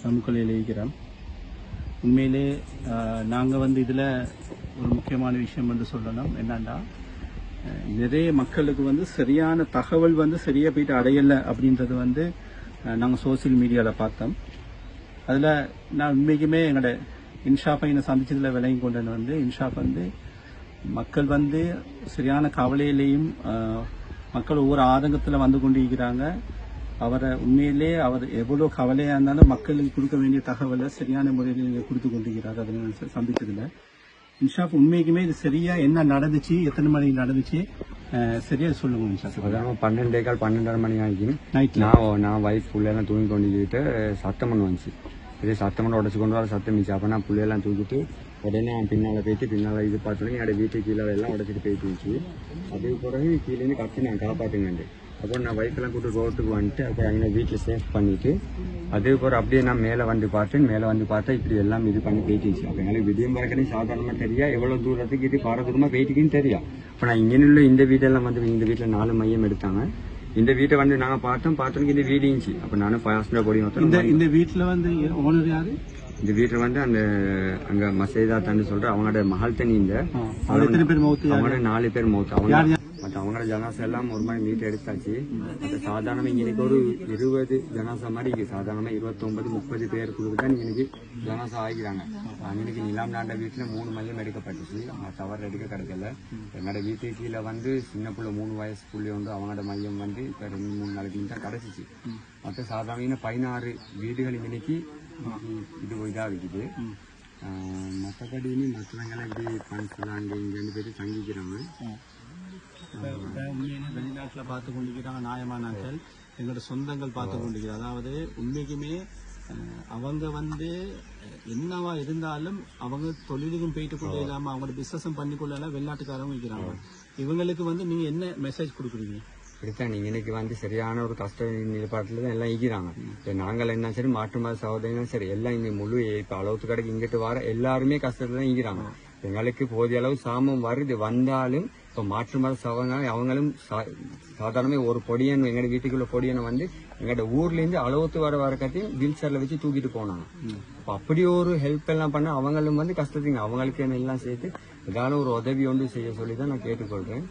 சமூகலையில் இருக்கிறோம். உண்மையிலே நாங்கள் வந்து இதில் ஒரு முக்கியமான விஷயம் வந்து சொல்லணும் என்னன்னா, நிறைய மக்களுக்கு வந்து சரியான தகவல் வந்து சரியாக போயிட்டு அடையலை அப்படின்றது வந்து நாங்கள் சோசியல் மீடியாவில் பார்த்தோம். அதில் நான் உண்மைக்குமே எங்களோட இன்ஷாப் பையனை சந்திச்சதில் விளங்கி கொண்டது வந்து இன்ஷாப் வந்து மக்கள் வந்து சரியான கவலையிலையும் மக்கள் ஒவ்வொரு ஆதங்கத்தில் வந்து கொண்டிருக்கிறாங்க. அவரை உண்மையிலே அவர் எவ்வளோ கவலையாக இருந்தாலும் மக்களுக்கு கொடுக்க வேண்டிய தகவலை சரியான முறையில் கொடுத்து கொண்டிருக்கிறார். அதை சந்திச்சதில் இன்ஷாப் உண்மைக்குமே இது சரியா என்ன நடந்துச்சு, எத்தனை மணிக்கு நடந்துச்சு சரியா சொல்லுங்க இன்ஷாப். அதான் 12:15 மணி ஆகிக்கும் நைட் நான் வைஃப் பிள்ளையெல்லாம் தூங்கி கொண்டுக்கிட்டு சத்தம் பண்ணு வந்துச்சு. இதே சத்தம் உடச்சு கொண்டு வர சத்தம் மிச்சு. அப்போ நான் பிள்ளையெல்லாம் தூக்கிட்டு உடனே நான் பின்னால் போயிட்டு பின்னால் இது பார்த்தோன்னே என்னோட வீட்டுக்கு கீழே எல்லாம் உடச்சிட்டு போயிட்டு இருந்துச்சு. அதுக்கு பிறகு கீழேருந்து கத்தி நான் காப்பாற்றுங்கண்டு. அப்புறம் நான் வைஃபெல்லாம் கூட்டு ரோட்டுக்கு வந்துட்டு அப்புறம் அங்கே வீட்டில் சேஃப் பண்ணிவிட்டு அதுக்கப்புறம் அப்படியே நான் மேலே வந்து பார்த்தா இப்படி எல்லாம் இது பண்ணி போயிட்டுச்சு. அப்போ எங்களுக்கு விடியம் பறக்கனே சாதாரணமாக தெரியா எவ்வளோ தூரத்துக்கு இது பார தூரமாக போயிட்டுக்குன்னு தெரியும். இப்போ நான் இங்கே உள்ள இந்த வீடெல்லாம் வந்து இந்த வீட்டில் 4 மையம் எடுத்தாங்க. இந்த வீட்டை வந்து நாங்கள் பார்த்தோம் இந்த வீடு இருந்துச்சு. அப்போ நானும் பாஸ்டா பொடி இந்த வீட்டில் வந்து ஓனர் யாரு? இந்த வீட்டில் வந்து அந்த அங்கே மசேதா தண்ணி சொல்ற அவங்களோட மகள் தண்ணி இந்த அவங்களோட 4 பேர் மௌத்து. அவங்க மற்ற அவங்களோட ஜனாசா எல்லாம் ஒரு மாதிரி நீட் எடுத்தாச்சு. மற்ற சாதாரணமாக இங்கே ஒரு 20 ஜனாசா மாதிரி சாதாரணமாக 29-30 பேருக்கு தான் இன்னைக்கு ஜனாசா ஆகிக்கிறாங்க. அன்னைக்கு நிலாம் நாண்ட வீட்டில் 3 மையம் எடுக்கப்பட்டுச்சு. தவறு எடுக்க கிடைக்கல. என்னோட வீட்டுக்கு கீழே வந்து சின்ன பிள்ளை 3 வயசு புள்ளி உண்டு. அவங்களோட மையம் வந்து இப்போ 2-3 நாளைக்கு தான் கிடைச்சிச்சு. மற்ற சாதாரண 16 வீடுகள் இன்னைக்கு இது இதாக இருக்குது. மற்றபடி மற்றவங்களாம் இப்படி பண்றாங்க இங்கேருந்து போயிட்டு தங்கிக்கிறாங்க. உண்மையிலே வெளிநாட்டில் பார்த்து கொண்டிருக்கிறாங்க நியாயமானாக்கள் எங்களோட சொந்தங்கள் பார்த்து கொண்டிருக்கிறாங்க. அதாவது உண்மைக்குமே அவங்க வந்து என்னவா இருந்தாலும் அவங்க தொழிலுக்கும் போயிட்டு கொள்ள இல்லாமல் அவங்களோட பிசினஸும் பண்ணிக்கொள்ள வெளிநாட்டுக்காரங்க இருக்கிறாங்க. இவங்களுக்கு வந்து நீங்க என்ன மெசேஜ் கொடுக்குறீங்க? இப்படித்தான் நீங்க இன்னைக்கு வந்து சரியான ஒரு கஷ்ட நிலப்பாட்டில் தான் எல்லாம் ஈக்கிறாங்க. நாங்கள் என்ன சரி மாற்று மத சகோதரிகளும் சரி எல்லாம் இங்க முழு இப்ப அளவுக்கு கடைக்கு இங்கிட்டு வர எல்லாருமே கஷ்டத்துல தான் ஈக்கிறாங்க. எங்களுக்கு போதிய அளவு சாமம் வருது வந்தாலும் இப்ப மாற்று மத சகோதரர்கள் அவங்களும் சாதாரணமே ஒரு பொடியன் எங்க வீட்டுக்குள்ள பொடியனை வந்து எங்களோட ஊர்ல இருந்து அளவுக்கு வர கத்தையும் வீல் சேர்ல வச்சு தூக்கிட்டு போனாங்க. அப்படி ஒரு ஹெல்ப் எல்லாம் பண்ண அவங்களும் வந்து கஷ்டத்துக்கு அவங்களுக்கு எல்லாம் சேர்த்து ஏதாவது ஒரு உதவி ஒன்று செய்ய சொல்லிதான் நான் கேட்டுக்கொள்றேன்.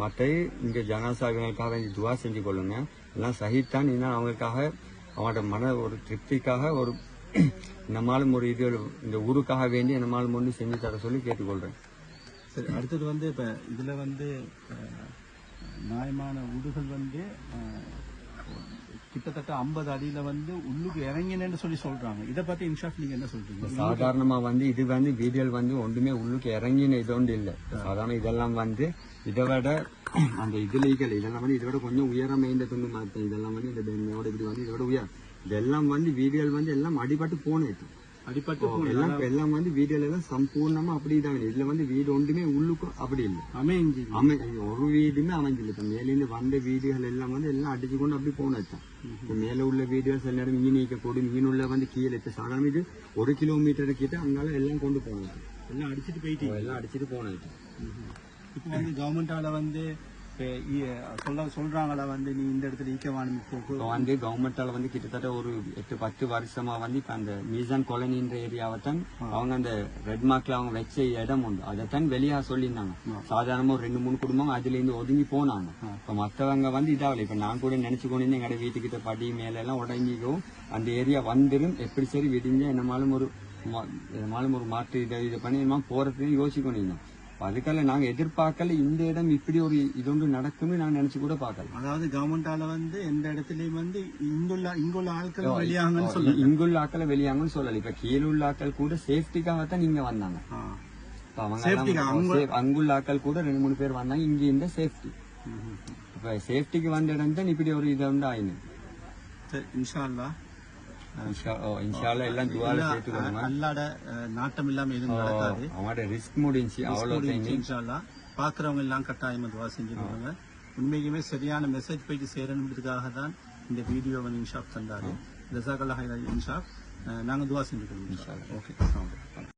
மற்ற இங்க ஜனாசாவிகளுக்காக துவா செஞ்சு கொள்ளுங்க. எல்லாம் சகித்தான் இருந்தால் அவங்களுக்காக அவங்களோட மன ஒரு திருப்திக்காக ஒரு நம்மளும் ஒரு இது இந்த ஊருக்காக வேண்டி நம்மளும் ஒன்று செஞ்சு தர சொல்லி கேட்டுக்கொள்றேன். சரி, அடுத்தது வந்து இப்ப இதுல வந்து நியாயமான வீடுகள் வந்து கிட்டத்தட்ட 50 அடியில வந்து உள்ளுக்கு இறங்கினு சொல்லி சொல்றாங்க. இதை பத்தி இன்ஷாப் நீங்க என்ன சொல்றீங்க? சாதாரணமா வந்து இது வந்து வீடியோ வந்து ஒன்றுமே உள்ளுக்கு இறங்கின இது ஒன்று இல்லை. சாதாரண இதெல்லாம் வந்து இதை விட அந்த இதுலீகள் இதெல்லாம் வந்து இதை விட கொஞ்சம் உயரம் இந்த துண்டு மாற்றம் இதெல்லாம் வந்து இந்த பெண்ணோட இப்படி வந்து இதோட உயரம் இதெல்லாம் வந்து வீடியோ வந்து எல்லாம் அடிபட்டு போனது. எல்லாம் வந்து வீடியோல எல்லாம் சம்பூர்ணமா அப்படிதான். இதுல வந்து வீடு ஒன்றுமே உள்ளுக்கும் அப்படி இல்லை ஒரு வீடுமே அமைஞ்சில்லை. இப்ப மேலிருந்து வந்த வீடுகள் எல்லாம் வந்து எல்லாம் அடிச்சு கொண்டு அப்படி போனதுதான். இப்ப மேல உள்ள வீடியோ சில நேரம் மீன் வைக்கக்கூடும் மீன் உள்ள வந்து கீழே சாதாரண இது 1 கிலோமீட்டர் கிட்ட அங்கால எல்லாம் கொண்டு போனது எல்லாம் அடிச்சுட்டு போனது. இப்ப வந்து கவர்மெண்டால வந்து சொல்றாங்களா வந்து நீ இந்த இடத்துல வந்து கவர்மெண்டால வந்து கிட்டத்தட்ட ஒரு 8-10 வருஷமா வந்து இப்ப அந்த மீசான் காலனின்ற ஏரியாவை தான் அவங்க அந்த ரெட் மார்க்ல அவங்க வச்ச இடம் உண்டு. அதைத்தான் வெளியா சொல்லியிருந்தாங்க. சாதாரணமா ஒரு 2-3 குடும்பம் அதுல இருந்து ஒதுங்கி போனாங்க. இப்ப மத்தவங்க வந்து இதாகல. இப்ப நான் கூட நினைச்சு கொண்டு எங்கட வீட்டுக்கிட்ட படி மேல எல்லாம் உடஞ்சிக்கும் அந்த ஏரியா வந்துடும். எப்படி சரி விடிஞ்ச என்னமாலும் ஒரு மாற்று இதை பண்ணி என்ன போறதுன்னு யோசிக்கணும். அதுக்காக நாங்க எதிர்பார்க்கல இந்த இடம் இப்படி ஒரு இது ஒன்று நடக்கும்னு நாங்க நினைச்சு கூட பார்க்கல. அதாவது கவர்மெண்டால வந்து எந்த இடத்துலயும் வந்து இங்குள்ள ஆட்கள் வெளியாங்கன்னு சொல்லல. இப்ப கீழுள்ள ஆட்கள் கூட சேஃப்டிக்காகத்தான் இங்க வந்தாங்க. அங்குள்ள ஆட்கள் கூட 2-3 பேர் வந்தாங்க இங்க இந்த சேஃப்டி. இப்ப சேஃப்டிக்கு வந்த இடம் தான் இப்படி ஒரு இது வந்து ஆயினு. இன்ஷா அல்லாஹ் எல்லாம் துவால சேர்த்துக்கோங்க. அல்லாட நாட்டம் இல்லாம எதுவும் நடக்காது. அவங்களோட ரிஸ்க் முடிஞ்சு அவ்வளவு இன்ஷா அல்லாஹ் பாக்குறவங்க எல்லாம் கட்டாயமா துவா செஞ்சுருவாங்க. உண்மைக்குமே சரியான மெசேஜ் போயிட்டு சேரணுன்றதுக்காக தான் இந்த வீடியோ வந்து இன்ஷாப் தந்தாரு. ஜஸாக்கல்லாஹ் இன்ஷாப். நாங்க துவா செஞ்சுக்கிறோம். ஓகே.